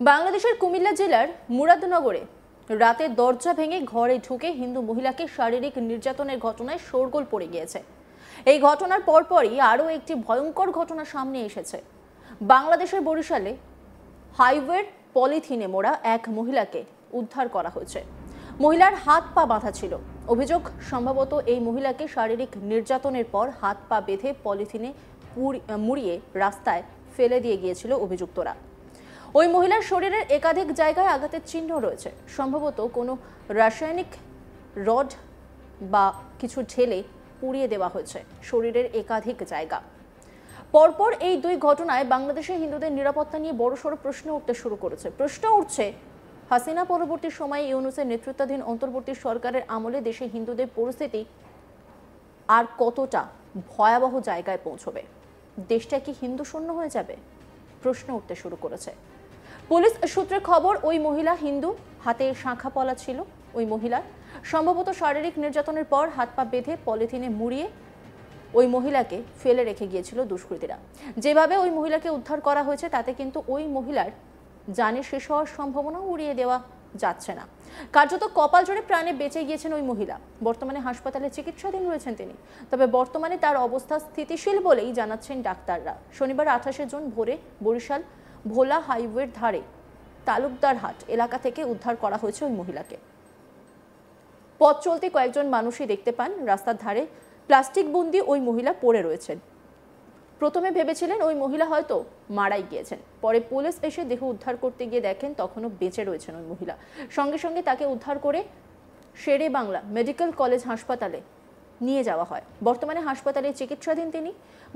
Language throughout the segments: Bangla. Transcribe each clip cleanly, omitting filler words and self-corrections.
বাংলাদেশের কুমিল্লা জেলার মুরাদনগরে রাতে দরজা ভেঙে ঘরে ঢুকে হিন্দু মহিলাকে শারীরিক নির্যাতনের ঘটনায় শোরগোল পড়ে গিয়েছে। এই ঘটনার পরপরই আরও একটি ভয়ঙ্কর ঘটনা সামনে এসেছে। বাংলাদেশের বরিশালে হাইওয়ের পলিথিনে মোড়া এক মহিলাকে উদ্ধার করা হয়েছে। মহিলার হাত পা বাঁধা ছিল। অভিযোগ, সম্ভবত এই মহিলাকে শারীরিক নির্যাতনের পর হাত পা বেঁধে পলিথিনে মুড়িয়ে রাস্তায় ফেলে দিয়ে গিয়েছিল অভিযুক্তরা। ওই মহিলার শরীরের একাধিক জায়গায় আঘাতের চিহ্ন রয়েছে। সম্ভবত কোনো রাসায়নিক রড বা কিছু ঢেলে পুড়িয়ে দেওয়া হয়েছে শরীরের একাধিক জায়গা। পরপর এই দুই ঘটনায় বাংলাদেশের হিন্দুদের নিরাপত্তা নিয়ে বড়সড় প্রশ্ন উঠতে শুরু করেছে। প্রশ্ন উঠছে, হাসিনা পরবর্তী সময়ে ইউনূসের নেতৃত্বাধীন অন্তর্বর্তী সরকারের আমলে দেশে হিন্দুদের পরিস্থিতি আর কতটা ভয়াবহ জায়গায় পৌঁছবে? দেশটা কি হিন্দু শূন্য হয়ে যাবে? প্রশ্ন উঠতে শুরু করেছে। পুলিশ সূত্রে খবর, ওই মহিলা হিন্দু, হাতে শাঁখা পলা ছিল ওই মহিলার। সম্ভবত শারীরিক নির্যাতনের পর হাত পা বেঁধে পলিথিনে মুড়িয়ে ওই মহিলাকে ফেলে রেখে গিয়েছিল দুষ্কৃতীরা। যেভাবে ওই মহিলাকে উদ্ধার করা হয়েছে তাতে কিন্তু ওই মহিলার জানে শেষ হওয়ার সম্ভাবনা উড়িয়ে দেওয়া যাচ্ছে না। কার্যত কপাল জোড়ে প্রাণে বেঁচে গিয়েছেন ওই মহিলা। বর্তমানে হাসপাতালে চিকিৎসাধীন রয়েছেন তিনি। তবে বর্তমানে তার অবস্থা স্থিতিশীল বলেই জানাচ্ছেন ডাক্তাররা। শনিবার 28 জুন ভোরে বরিশাল ভোলা হাইওয়ের ধারে তালুকদারহাট এলাকা থেকে উদ্ধার করা হয়েছে ওই মহিলাকে। পথ চলতে কয়েকজন মানুষই দেখতে পান রাস্তার ধারে প্লাস্টিক বন্দি ওই মহিলা পড়ে রয়েছেন। প্রথমে ভেবেছিলেন ওই মহিলা হয়তো মারাই গিয়েছেন। পরে পুলিশ এসে দেহ উদ্ধার করতে গিয়ে দেখেন তখনও বেঁচে রয়েছেন ওই মহিলা। সঙ্গে সঙ্গে তাকে উদ্ধার করে শেরে বাংলা মেডিকেল কলেজ হাসপাতালে নিয়ে যাওয়া হয়। বর্তমানে হাসপাতালে চিকিৎসাধীন তিনি।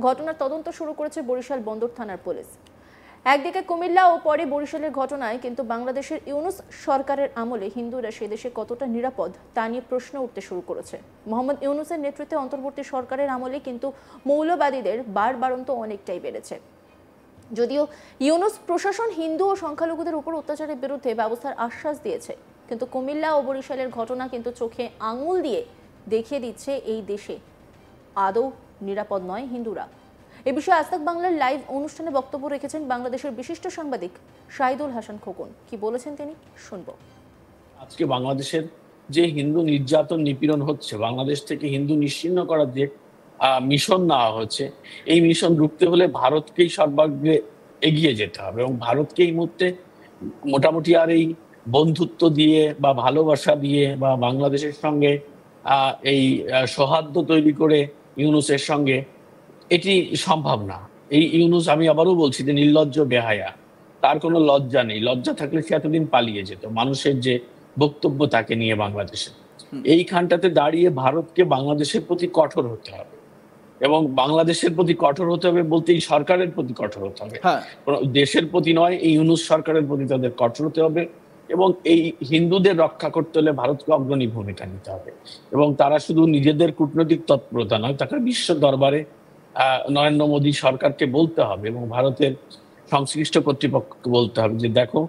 ঘটনার তদন্ত শুরু করেছে বরিশাল বন্দর থানার পুলিশ। একদিকে কুমিল্লা ও পরে বরিশালের ঘটনায় কিন্তু বাংলাদেশের ইউনূস সরকারের আমলে হিন্দুরা সে দেশে কতটা নিরাপদ তা নিয়ে প্রশ্ন উঠতে শুরু করেছে। মোহাম্মদ ইউনূসের নেতৃত্বে অন্তর্বর্তী সরকারের আমলে কিন্তু মৌলবাদীদের বাড়বাড়ন্ত অনেকটাই বেড়েছে। যদিও ইউনূস প্রশাসন হিন্দু ও সংখ্যালঘুদের উপর অত্যাচারের বিরুদ্ধে ব্যবস্থার আশ্বাস দিয়েছে, কিন্তু কুমিল্লা ও বরিশালের ঘটনা কিন্তু চোখে আঙুল দিয়ে দেখিয়ে দিচ্ছে এই দেশে আদৌ নিরাপদ নয় হিন্দুরা। এ বিষয়ে আজ তাক বাংলার লাইভ অনুষ্ঠানে বক্তব্য রেখেছেন বাংলাদেশের বিশিষ্ট সাংবাদিক শাহিদুল হাসান খোকন। কি বলেছেন তিনি, শুনবো। আজকে বাংলাদেশের যে হিন্দু নির্যাতন নিপীড়ন হচ্ছে, বাংলাদেশ থেকে হিন্দু নিশ্চিহ্ন করার যে মিশন নেওয়া হচ্ছে, এই মিশন রুখতে হলে ভারতকেই সর্বাগ্রে এগিয়ে যেতে হবে এবং ভারতকে এই মুহূর্তে মোটামুটি আর এই বন্ধুত্ব দিয়ে বা ভালোবাসা দিয়ে বা বাংলাদেশের সঙ্গে এই সৌহার্দ্য তৈরি করে ইউনূসের সঙ্গে এটি সম্ভব না। এই ইউনূস, আমি আবারও বলছি, যে নির্লজ্জ বেহায়া, তার কোনো লজ্জা নেই। লজ্জা থাকলে সে এতদিন পালিয়ে যেত। মানুষের যে বক্তব্য তাকে নিয়ে বাংলাদেশে, এইখানটাতে দাঁড়িয়ে ভারতকে বাংলাদেশের প্রতি কঠোর হতে হবে এবং বাংলাদেশের প্রতি কঠোর হতে হবে বলতে এই সরকারের প্রতি কঠোর হতে হবে, দেশের প্রতি নয়। এই ইউনূস সরকারের প্রতি তাদের কঠোর হতে হবে এবং এই হিন্দুদের রক্ষা করতে হলে ভারতকে অগ্রণী ভূমিকা নিতে হবে এবং তারা শুধু নিজেদের কূটনৈতিক তৎপরতা নয়, তাকে বিশ্ব দরবারে নরেন্দ্র মোদী সরকারকে বলতে হবে এবং ভারতের সংশ্লিষ্ট কর্তৃপক্ষকে বলতে হবে যে দেখো,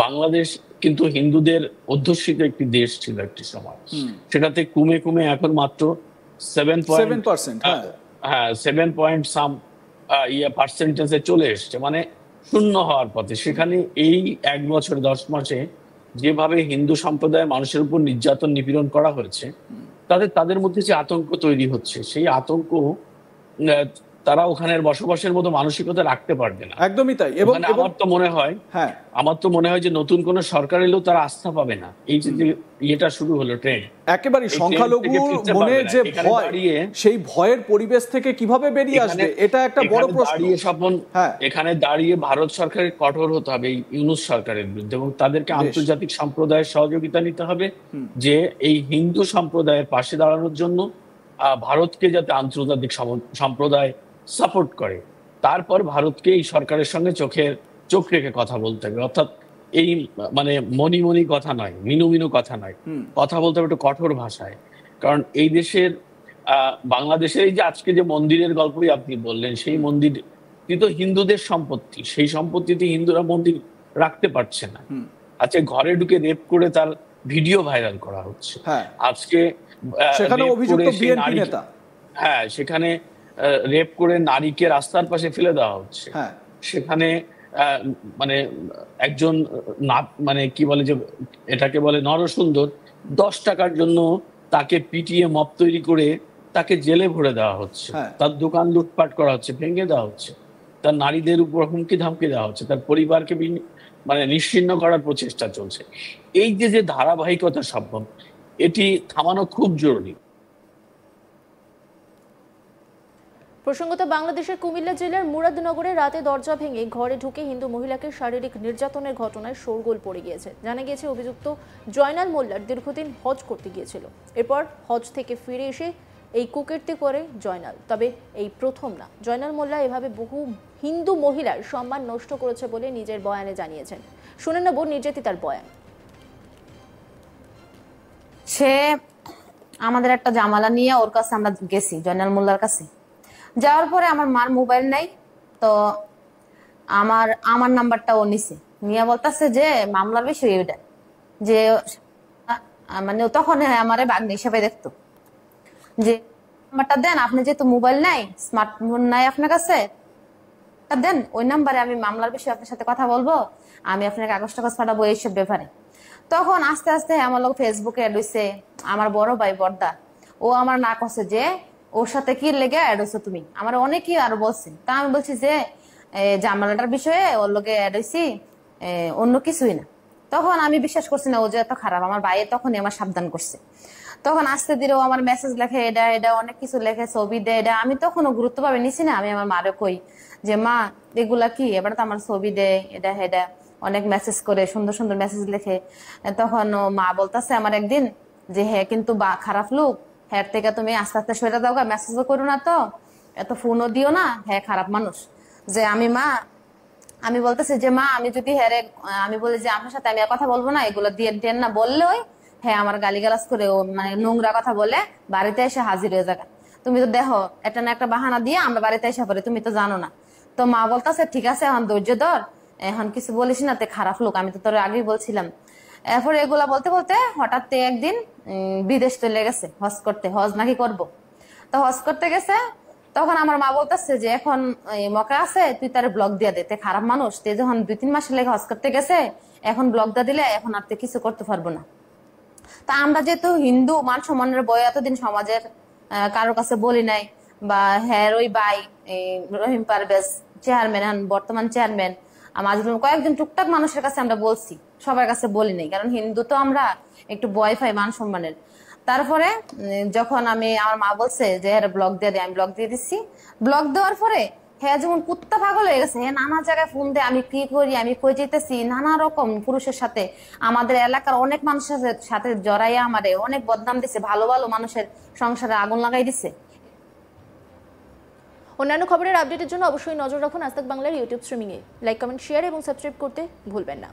বাংলাদেশ কিন্তু হিন্দুদের অধ্যুষিত একটি দেশ ছিল একটি সময়। সেটাতে কমে কমে এখন মাত্র 7% চলে এসছে, মানে শূন্য হওয়ার পথে। সেখানে এই 1 বছর 10 মাসে যেভাবে হিন্দু সম্প্রদায়ের মানুষের উপর নির্যাতন নিপীড়ন করা হয়েছে, তাদের মধ্যে যে আতঙ্ক তৈরি হচ্ছে, সেই আতঙ্ক তারা ওখানের বসবাসের মতো মানসিকতা রাখতে পারবে না। একদমই তাই। এবং আমার তো মনে হয় যে নতুন কোন সরকার এলেও তারা আস্থা পাবে না। এই যে ইয়েটা শুরু হলো ট্রেন্ড, একেবারে সংখ্যালঘুর মনে যে ভয়, সেই ভয়ের পরিবেশ থেকে কিভাবে বেরিয়ে আসবে, এটা একটা বড় প্রশ্ন। এখানে দাঁড়িয়ে ভারত সরকারের কঠোর হতে হবে এই ইউনূস সরকারের বিরুদ্ধে এবং তাদেরকে আন্তর্জাতিক সম্প্রদায়ের সহযোগিতা নিতে হবে যে এই হিন্দু সম্প্রদায়ের পাশে দাঁড়ানোর জন্য ভারতকে যাতে আন্তর্জাতিক সম্প্রদায় সাপোর্ট করে। তারপর ভারতকে এই সরকারের সঙ্গে চোখ রেখে কথা বলতে হবে। অর্থাৎ এই মানে মনি কথা নয়, মিনু কথা নয়, কথা বলতে হবে একটু কঠোর ভাষায়। কারণ এই দেশের বাংলাদেশের এই যে আজকে যে মন্দিরের গল্পই আপনি বললেন, সেই মন্দির তো হিন্দুদের সম্পত্তি। সেই সম্পত্তিতে হিন্দুরা মন্দির রাখতে পারছে না। আজকে ঘরে ঢুকে রেপ করে তার ভিডিও ভাইরাল করা হচ্ছে। আজকে সেখানে রেপ করে নারীকে রাস্তার পাশে ফেলে দেওয়া হচ্ছে। সেখানে মানে একজন না, মানে কি বলে যে এটাকে বলে নরসুন্দর, 10 টাকার জন্য তাকে পিটিয়ে মপ তৈরি করে তাকে জেলে ভরে দেওয়া হচ্ছে, তার দোকান লুটপাট করা হচ্ছে, ভেঙে দেওয়া হচ্ছে, তার নারীদের উপর হুমকি ধামকি দেওয়া হচ্ছে, তার পরিবারকে মানে নিশ্চিহ্ন করার প্রচেষ্টা চলছে। এই যে ধারাবাহিকতা সম্ভব, এটি থামানো খুব জরুরি। প্রসঙ্গত, বাংলাদেশের কুমিল্লা জেলার মুরাদনগরে রাতে দরজা ভেঙে ঘরে ঢুকে হিন্দু মহিলাকে শারীরিক নির্যাতনের ঘটনায় শোরগোল পড়ে গিয়েছে। জানা গিয়েছে অভিযুক্ত জয়নাল মোল্লার দীর্ঘদিন হজ করতে গিয়েছিল। এরপর হজ থেকে ফিরে এসে এই কুকীর্তি করে জয়নাল। তবে এই প্রথম না, জয়নাল মোল্লা এভাবে বহু হিন্দু মহিলার সম্মান নষ্ট করেছে বলে নিজের বয়ানে জানিয়েছেন। শুনে নেব নির্যাতিতার বয়ান। সে আমাদের একটা জামালা নিয়ে ওর কাছে আমরা গেছি, জয়নাল মোল্লার কাছে। যাওয়ার পরে আমার মার মোবাইল নাই, তো আমার নাম্বারটা ও নিছে, নিয়ে বলতেছে যে মামলার বিষয় এটা, যে মানে তখন আমারে বাগ্নি হিসেবে দেখতো, যে নাম্বারটা দেন, আপনি যেহেতু মোবাইল নাই, স্মার্টফোন নাই আপনার কাছে, দেন ওই নাম্বারে আমি মামলার বিষয়ে আপনার সাথে কথা বলবো, আমি আপনার কাগজ টাগজ পাঠাবো এইসব ব্যাপারে। তখন আস্তে আস্তে আমার লোক ফেসবুকে অ্যাড হইছে, আমার বড় ভাই বর্দা, ও আমার না করছে যে ওর সাথে কি লেগে অ্যাড হইছো তুমি, আমার অনেকেই আরো বলছে। তা আমি বলছি যে জামালাটার বিষয়ে ওর লোকে অ্যাড হইছি, অন্য কিছুই না। তখন আমি বিশ্বাস করছি না ও যে এত খারাপ, আমার ভাইয়ের তখনই আমার সাবধান করছে। তখন আস্তে ধীরে ও আমার মেসেজ লেখে, এটা অনেক কিছু লেখে, ছবি দেয়, এটা আমি তখনও গুরুত্ব পাবে নিছি না। আমি আমার মারে কই যে মা এগুলা কি, এবার তো আমার ছবি দেয়, এটা অনেক মেসেজ করে, সুন্দর সুন্দর মেসেজ লেখে। তখন ও মা বলতেছে আমার একদিন যে হ্যাঁ কিন্তু খারাপ লোক, হ্যাঁ থেকে তুমি আস্তে আস্তে সরে দাও, মেসেজও করো না, তো এত ফোনও দিও না, হ্যাঁ খারাপ মানুষ। যে আমি বলতেছি যে মা আমি যদি হ্যাঁ আমি বলি যে আপনার সাথে আমি আর কথা বলবো না, এগুলো দিয়ে দেন না বললেই হ্যাঁ আমার গালিগালাজ করে, ও মানে নোংরা কথা বলে বাড়িতে এসে হাজির হয়ে যাবে। তুমি তো দেখো এটা না একটা বাহানা দিয়ে আমরা বাড়িতে এসে পড়ি, তুমি তো জানো না। তো মা বলতেছে ঠিক আছে এখন ধৈর্য ধর, এখন কিছু বলিস না, তে খারাপ লোক, আমি তো তোর আগেই বলছিলাম। এরপর এগুলা বলতে বলতে হঠাৎ একদিন বিদেশ চলে গেছে হজ করতে, হজ নাকি করবো। তো হজ করতে গেছে, তখন আমার মা বলতেছে যে এখন মকা আছে, তুই তার ব্লক দিয়ে দে, তে খারাপ মানুষ, তে যখন 2-3 মাস লেগে হজ করতে গেছে, এখন ব্লক দিয়ে দিলে এখন আর তে কিছু করতে পারবো না। তা আমরা যেহেতু হিন্দু, মান সম্মানের বই এতদিন সমাজের কারোর কাছে বলি নাই, বা হ্যাঁ ওই ভাই রহিম পারভেজ চেয়ারম্যান, বর্তমান চেয়ারম্যান মাজলুম, কয়েকজন টুকটাক মানুষের কাছে আমরা বলছি, সবার কাছে বলি নাই, কারণ হিন্দু তো আমরা একটু ভয় পাই মান সম্মানের। তারপরে যখন আমার মা বলছে যে হ্যাঁ ব্লক দিয়ে দে, আমি ব্লক দিয়ে দিচ্ছি। ব্লক দেওয়ার পরে হ্যাঁ যেমন কুত্তা পাগল হয়ে গেছে, হ্যাঁ নানা জায়গায় ফোন দেয়, আমি কি করি, আমি কই যেতেছি, নানা রকম পুরুষের সাথে, আমাদের এলাকার অনেক মানুষের সাথে জড়াইয়া আমারে অনেক বদনাম দিছে, ভালো ভালো মানুষের সংসারে আগুন লাগাই দিছে। অন্যান্য খবরের আপডেটের জন্য অবশ্যই নজর রাখুন আজ তাক বাংলার ইউটিউব স্ট্রিমিংয়ে। লাইক, কমেন্ট, শেয়ার এবং সাবস্ক্রাইব করতে ভুলবেন না।